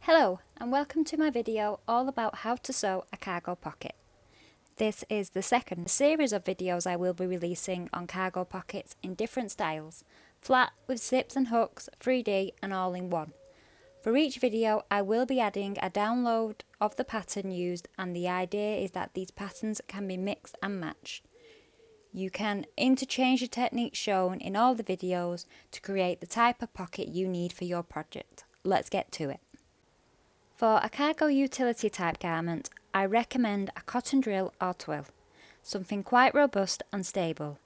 Hello and welcome to my video all about how to sew a cargo pocket. This is the second series of videos I will be releasing on cargo pockets in different styles, flat with zips and hooks, 3D and all in one. For each video I will be adding a download of the pattern used, and the idea is that these patterns can be mixed and matched. You can interchange the techniques shown in all the videos to create the type of pocket you need for your project. Let's get to it. For a cargo utility type garment, I recommend a cotton drill or twill, something quite robust and stable.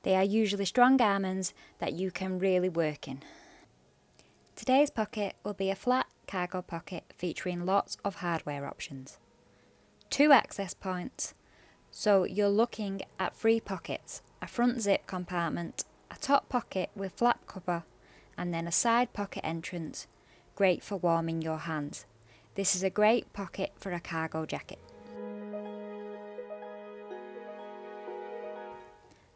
They are usually strong garments that you can really work in. Today's pocket will be a flat cargo pocket featuring lots of hardware options. 2 access points, so you're looking at 3 pockets, a front zip compartment, a top pocket with flap cover, and then a side pocket entrance, great for warming your hands. This is a great pocket for a cargo jacket.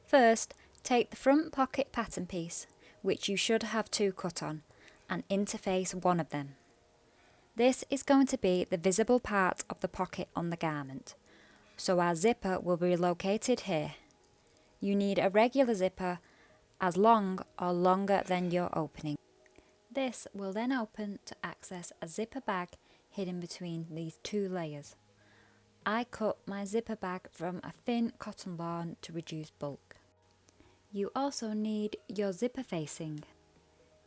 First, take the front pocket pattern piece, which you should have 2 cut on, and interface one of them. This is going to be the visible part of the pocket on the garment, so our zipper will be located here. You need a regular zipper as long or longer than your opening. This will then open to access a zipper bag hidden between these 2 layers. I cut my zipper bag from a thin cotton lawn to reduce bulk. You also need your zipper facing.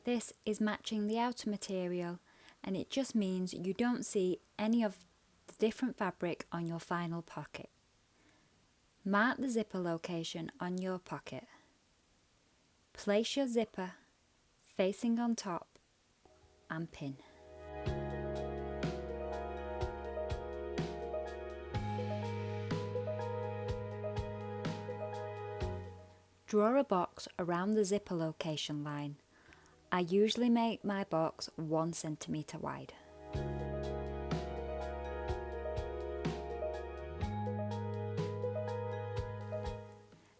This is matching the outer material, and it just means you don't see any of the different fabric on your final pocket. Mark the zipper location on your pocket. Place your zipper facing on top and pin. Draw a box around the zipper location line. I usually make my box 1 centimetre wide.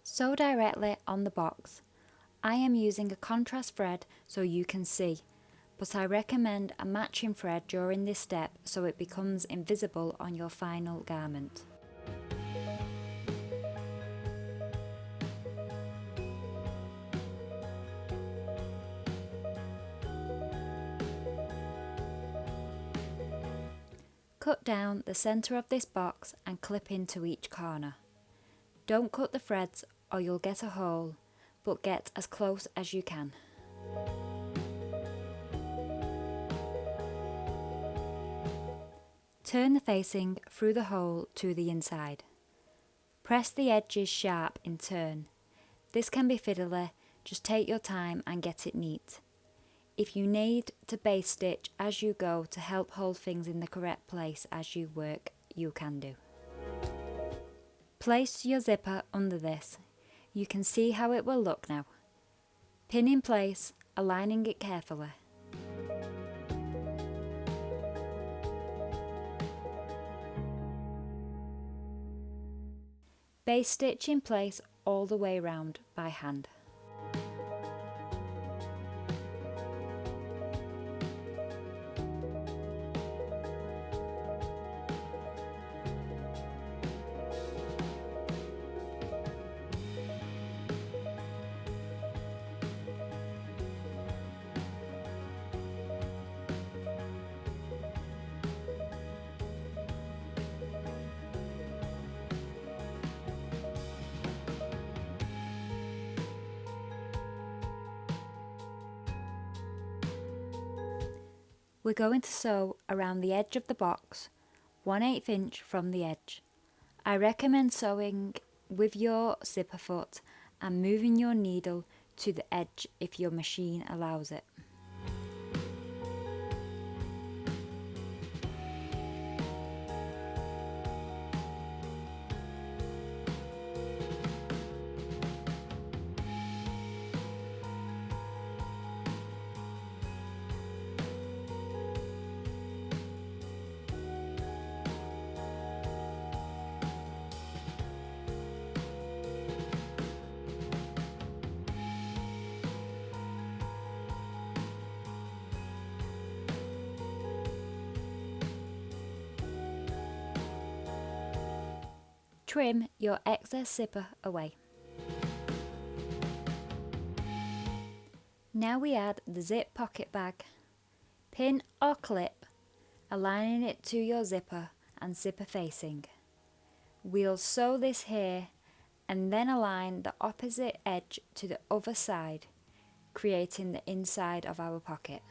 Sew directly on the box. I am using a contrast thread so you can see, but I recommend a matching thread during this step so it becomes invisible on your final garment. Cut down the centre of this box and clip into each corner. Don't cut the threads or you'll get a hole, but get as close as you can. Turn the facing through the hole to the inside. Press the edges sharp in turn. This can be fiddly, just take your time and get it neat. If you need to base stitch as you go to help hold things in the correct place as you work, you can do. Place your zipper under this. You can see how it will look now. Pin in place, aligning it carefully. Base stitch in place all the way round by hand. We're going to sew around the edge of the box, 1/8 inch from the edge. I recommend sewing with your zipper foot and moving your needle to the edge if your machine allows it. trim your excess zipper away. Now we add the zip pocket bag. Pin or clip, aligning it to your zipper and zipper facing. We'll sew this here and then align the opposite edge to the other side, creating the inside of our pocket.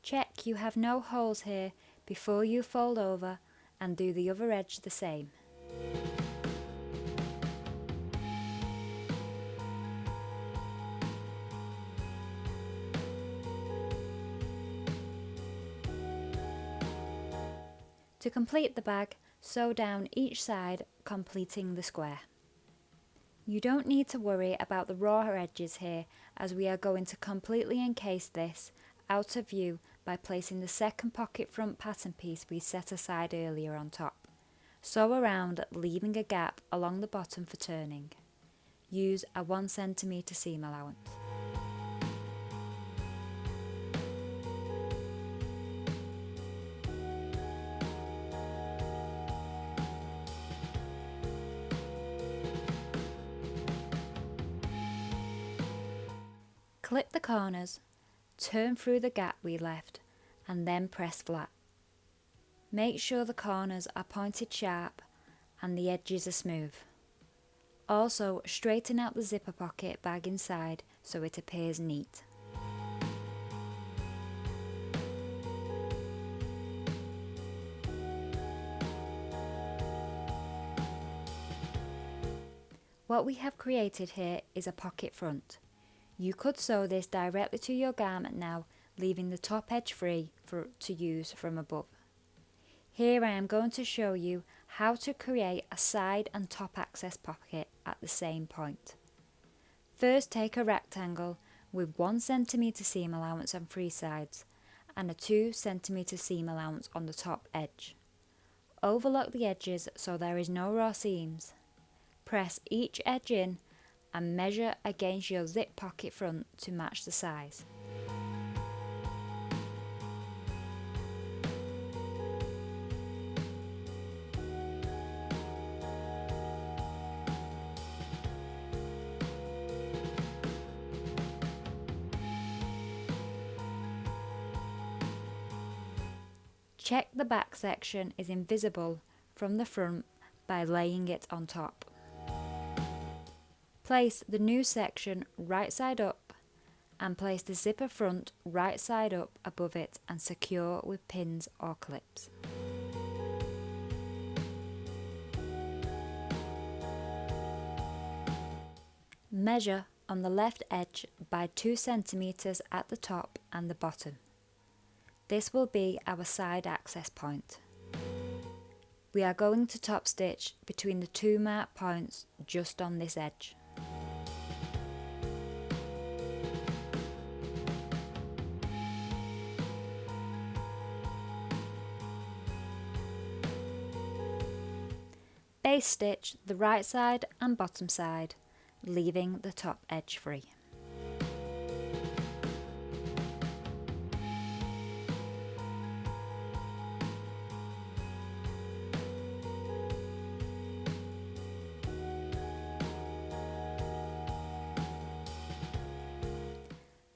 Check you have no holes here before you fold over and do the other edge the same. To complete the bag, sew down each side, completing the square. You don't need to worry about the raw edges here, as we are going to completely encase this out of view by placing the second pocket front pattern piece we set aside earlier on top. Sew around, leaving a gap along the bottom for turning. Use a 1 cm seam allowance. Clip the corners, turn through the gap we left, and then press flat. Make sure the corners are pointed sharp and the edges are smooth. Also, straighten out the zipper pocket bag inside so it appears neat. What we have created here is a pocket front. You could sew this directly to your garment now, leaving the top edge free to use from above. Here I am going to show you how to create a side and top access pocket at the same point. First, take a rectangle with 1 cm seam allowance on 3 sides and a 2 cm seam allowance on the top edge. Overlock the edges so there is no raw seams. Press each edge in and measure against your zip pocket front to match the size. Check the back section is invisible from the front by laying it on top. Place the new section right side up and place the zipper front right side up above it and secure with pins or clips. Measure on the left edge by 2 cm at the top and the bottom. This will be our side access point. We are going to top stitch between the 2 marked points just on this edge. Base stitch the right side and bottom side, leaving the top edge free.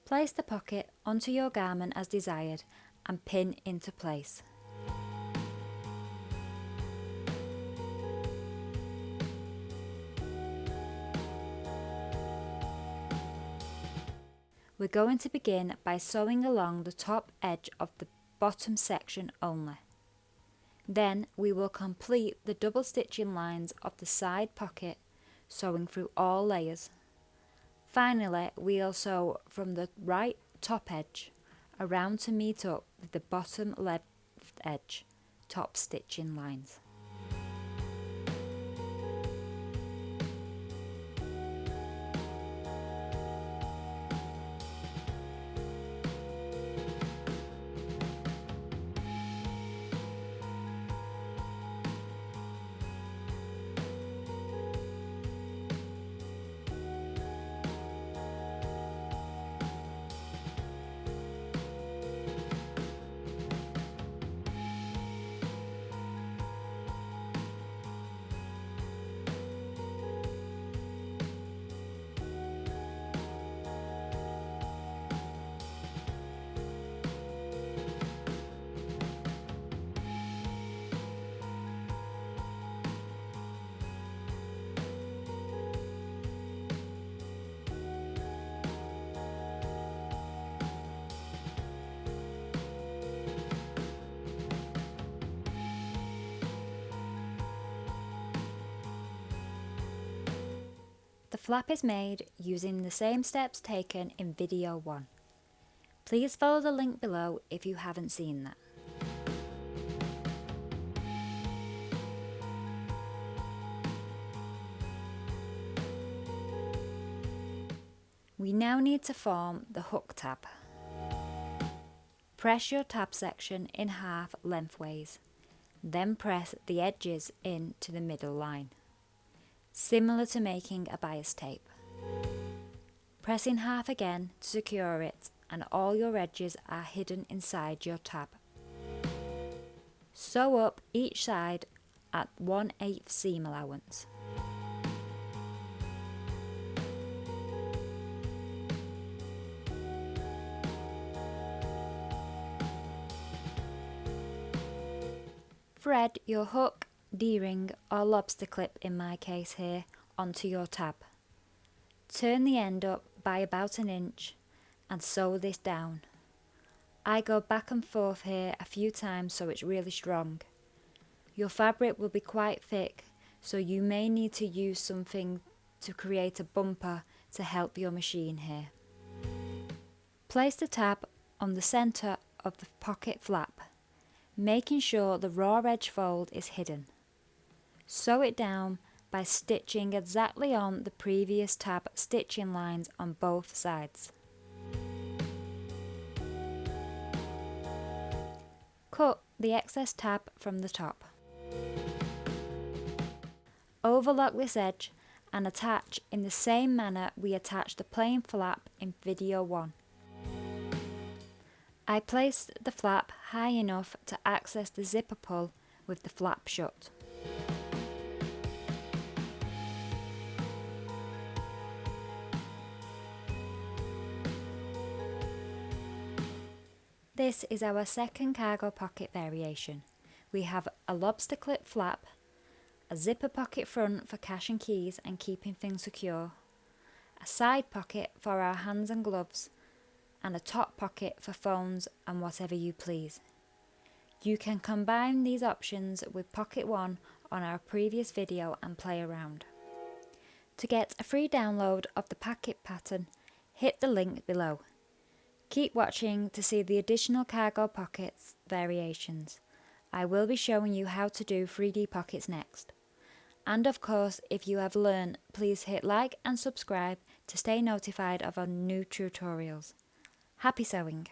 Place the pocket onto your garment as desired and pin into place. We're going to begin by sewing along the top edge of the bottom section only. Then we will complete the double stitching lines of the side pocket, sewing through all layers. Finally, we'll sew from the right top edge around to meet up with the bottom left edge top stitching lines. flap is made using the same steps taken in video 1. Please follow the link below if you haven't seen that. We now need to form the hook tab. Press your tab section in half lengthways, then press the edges into the middle line, similar to making a bias tape. Press in half again to secure it and all your edges are hidden inside your tab. Sew up each side at 1/8 seam allowance. Thread your hook, D-ring or lobster clip in my case here onto your tab. Turn the end up by about 1 inch and sew this down. I go back and forth here a few times so it's really strong. Your fabric will be quite thick, so you may need to use something to create a bumper to help your machine here. Place the tab on the centre of the pocket flap, making sure the raw edge fold is hidden. Sew it down by stitching exactly on the previous tab stitching lines on both sides. Cut the excess tab from the top. Overlock this edge and attach in the same manner we attached the plain flap in video 1. I placed the flap high enough to access the zipper pull with the flap shut. This is our second cargo pocket variation. We have a lobster clip flap, a zipper pocket front for cash and keys and keeping things secure, a side pocket for our hands and gloves, and a top pocket for phones and whatever you please. You can combine these options with pocket 1 on our previous video and play around. To get a free download of the pocket pattern, hit the link below. Keep watching to see the additional cargo pockets variations. I will be showing you how to do 3D pockets next. And of course, if you have learned, please hit like and subscribe to stay notified of our new tutorials. Happy sewing!